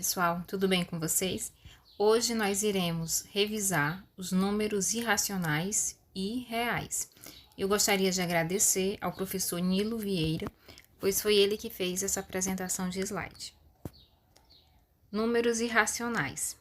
pessoal, tudo bem com vocês? Hoje nós iremos revisar os números irracionais e reais. Eu gostaria de agradecer ao professor Nilo Vieira, pois foi ele que fez essa apresentação de slide. Números irracionais.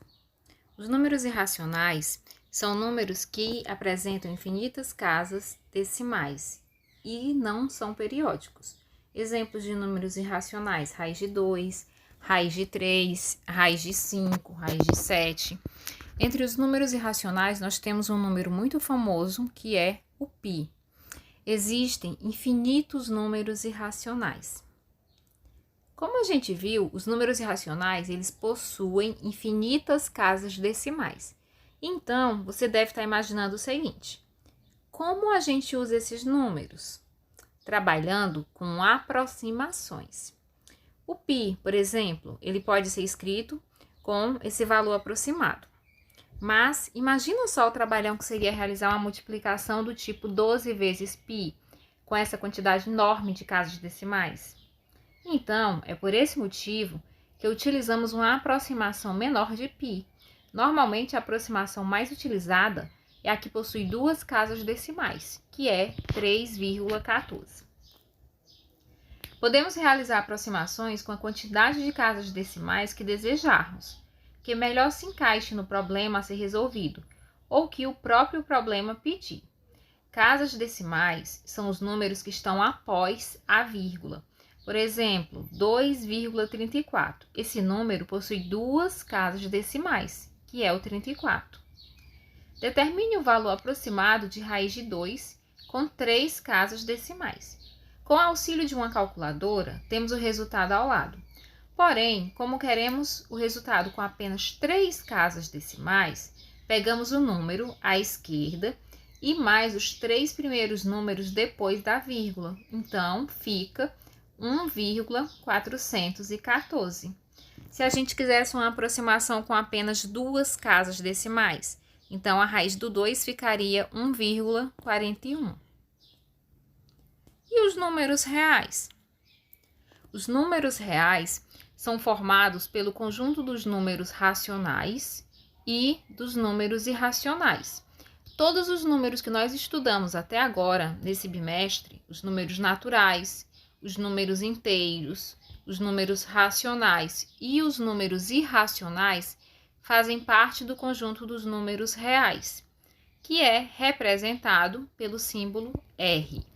Os números irracionais são números que apresentam infinitas casas decimais e não são periódicos. Exemplos de números irracionais: raiz de 2, raiz de 3, raiz de 5, raiz de 7. Entre os números irracionais, nós temos um número muito famoso, que é o π. Existem infinitos números irracionais. Como a gente viu, os números irracionais, eles possuem infinitas casas decimais. Então, você deve estar imaginando o seguinte: como a gente usa esses números? Trabalhando com aproximações. O π, por exemplo, ele pode ser escrito com esse valor aproximado. Mas imagina só o trabalhão que seria realizar uma multiplicação do tipo 12 vezes π, com essa quantidade enorme de casas decimais. Então, é por esse motivo que utilizamos uma aproximação menor de π. Normalmente, a aproximação mais utilizada é a que possui duas casas decimais, que é 3,14. Podemos realizar aproximações com a quantidade de casas decimais que desejarmos, que melhor se encaixe no problema a ser resolvido, ou que o próprio problema pedir. Casas decimais são os números que estão após a vírgula. Por exemplo, 2,34. Esse número possui duas casas decimais, que é o 34. Determine o valor aproximado de raiz de 2 com 3 casas decimais. Com o auxílio de uma calculadora, temos o resultado ao lado. Porém, como queremos o resultado com apenas 3 casas decimais, pegamos o número à esquerda e mais os 3 primeiros números depois da vírgula. Então, fica 1,414. Se a gente quisesse uma aproximação com apenas 2 casas decimais, então a raiz do 2 ficaria 1,41. E os números reais? Os números reais são formados pelo conjunto dos números racionais e dos números irracionais. Todos os números que nós estudamos até agora, nesse bimestre, os números naturais, os números inteiros, os números racionais e os números irracionais, fazem parte do conjunto dos números reais, que é representado pelo símbolo R.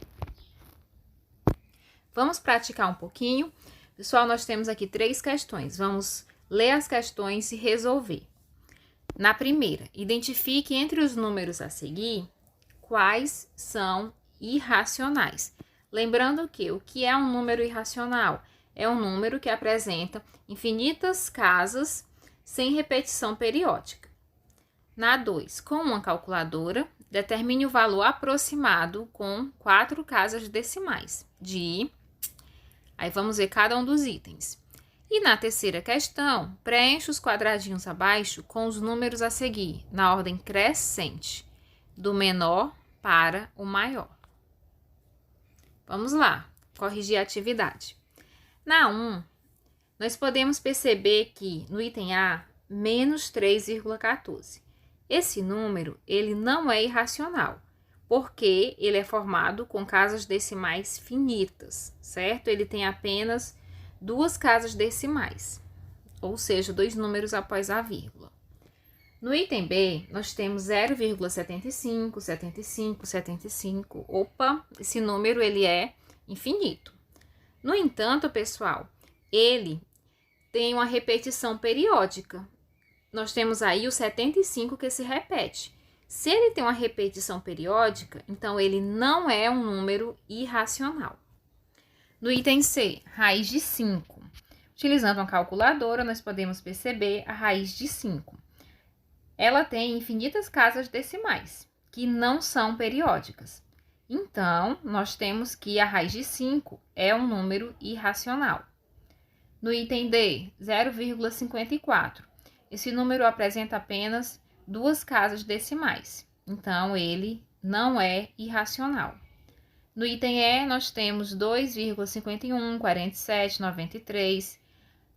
Vamos praticar um pouquinho. Pessoal, nós temos aqui 3 questões. Vamos ler as questões e resolver. Na primeira, identifique entre os números a seguir quais são irracionais. Lembrando que o que é um número irracional? É um número que apresenta infinitas casas sem repetição periódica. Na 2, com uma calculadora, determine o valor aproximado com 4 casas decimais de... Aí vamos ver cada um dos itens. E na terceira questão, preencha os quadradinhos abaixo com os números a seguir, na ordem crescente, do menor para o maior. Vamos lá, corrigir a atividade. Na 1, nós podemos perceber que no item A, menos 3,14. Esse número, ele não é irracional, porque ele é formado com casas decimais finitas, certo? Ele tem apenas 2 casas decimais, ou seja, 2 números após a vírgula. No item B, nós temos 0,75, 75, 75. Opa, esse número ele é infinito. No entanto, pessoal, ele tem uma repetição periódica. Nós temos aí o 75 que se repete. Se ele tem uma repetição periódica, então ele não é um número irracional. No item C, raiz de 5. Utilizando uma calculadora, nós podemos perceber a raiz de 5. Ela tem infinitas casas decimais, que não são periódicas. Então, nós temos que a raiz de 5 é um número irracional. No item D, 0,54. Esse número apresenta apenas 2 casas decimais, então ele não é irracional. No item E, nós temos 2,51, 47, 93.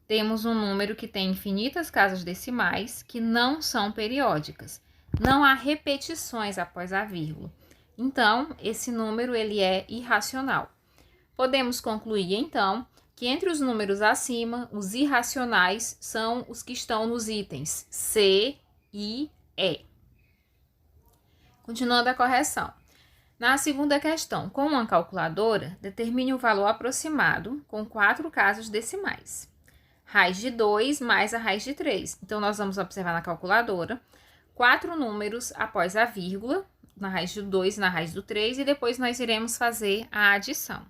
temos um número que tem infinitas casas decimais que não são periódicas. Não há repetições após a vírgula. Então, esse número ele é irracional. Podemos concluir, então, que entre os números acima, os irracionais são os que estão nos itens C e E. Continuando a correção. Na segunda questão, com uma calculadora, determine o valor aproximado com 4 casas decimais. Raiz de 2 mais a raiz de 3. Então, nós vamos observar na calculadora 4 números após a vírgula, na raiz do 2 e na raiz do 3, e depois nós iremos fazer a adição.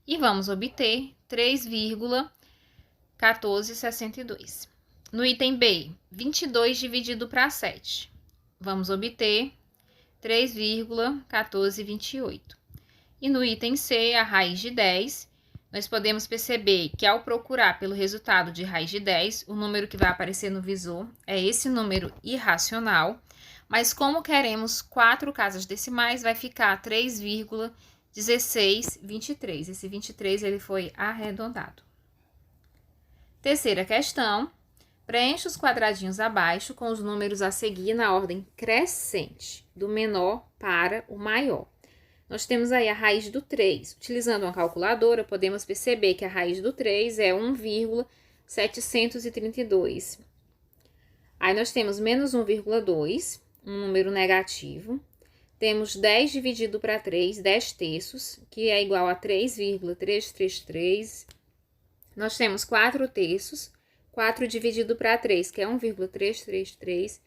E vamos obter 3,1462. No item B, 22 dividido para 7. Vamos obter 3,1428. E no item C, a raiz de 10, nós podemos perceber que ao procurar pelo resultado de raiz de 10, o número que vai aparecer no visor é esse número irracional, mas como queremos 4 casas decimais, vai ficar 3,1623. Esse 23 ele foi arredondado. Terceira questão. Preencha os quadradinhos abaixo com os números a seguir na ordem crescente, do menor para o maior. Nós temos aí a raiz do 3. Utilizando uma calculadora, podemos perceber que a raiz do 3 é 1,732. Aí nós temos menos 1,2, um número negativo. Temos 10 dividido para 3, 10 terços, que é igual a 3,333. Nós temos 4 terços. 4 dividido para 3, que é 1,333,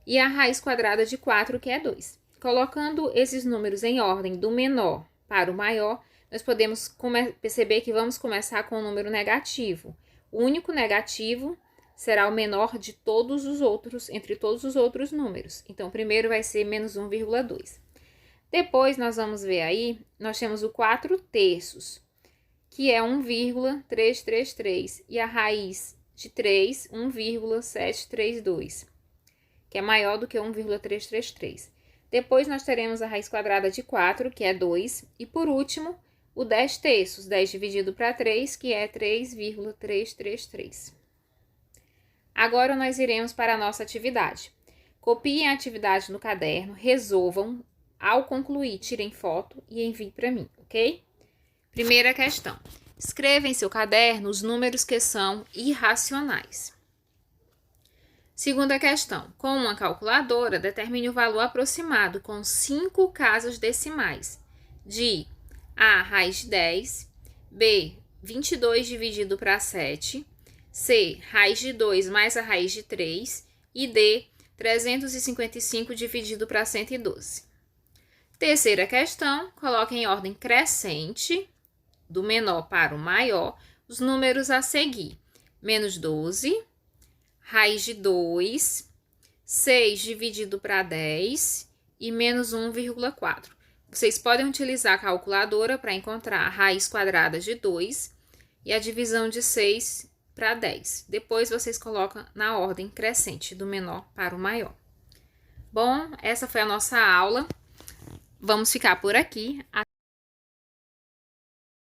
e a raiz quadrada de 4, que é 2. Colocando esses números em ordem do menor para o maior, nós podemos perceber que vamos começar com um número negativo. O único negativo será o menor de todos os outros, entre todos os outros números. Então, primeiro vai ser menos 1,2. Depois, nós vamos ver aí, nós temos o 4 terços, que é 1,333, e a raiz de 3, 1,732, que é maior do que 1,333. Depois, nós teremos a raiz quadrada de 4, que é 2. E, por último, o 10 terços, 10 dividido para 3, que é 3,333. Agora, nós iremos para a nossa atividade. Copiem a atividade no caderno, resolvam. Ao concluir, tirem foto e enviem para mim, ok? Primeira questão. Escreva em seu caderno os números que são irracionais. Segunda questão. Com uma calculadora, determine o valor aproximado com 5 casas decimais de A, raiz de 10, B, 22 dividido para 7, C, raiz de 2 mais a raiz de 3 e D, 355 dividido para 112. Terceira questão. Coloque em ordem crescente, do menor para o maior, os números a seguir. Menos 12, raiz de 2, 6 dividido para 10 e menos 1,4. Vocês podem utilizar a calculadora para encontrar a raiz quadrada de 2 e a divisão de 6 para 10. Depois, vocês colocam na ordem crescente, do menor para o maior. Bom, essa foi a nossa aula. Vamos ficar por aqui.